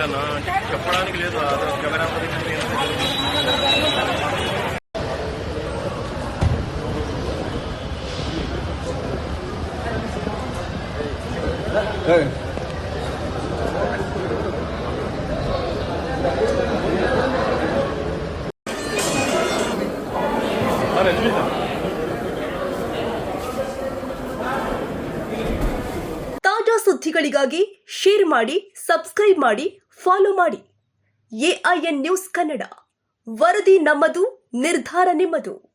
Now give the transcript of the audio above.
లేదన్నా, చెప్పడానికి లేదు. కెమెరా ತಾಜಾ ಸುದ್ದಿಗಳಿಗಾಗಿ ಶೇರ್ ಮಾಡಿ, ಸಬ್ಸ್ಕ್ರೈಬ್ ಮಾಡಿ, ಫಾಲೋ ಮಾಡಿ. AIN ನ್ಯೂಸ್ ಕನ್ನಡ, ವರದಿ ನಮ್ಮದು, ನಿರ್ಧಾರ ನಿಮ್ಮದು.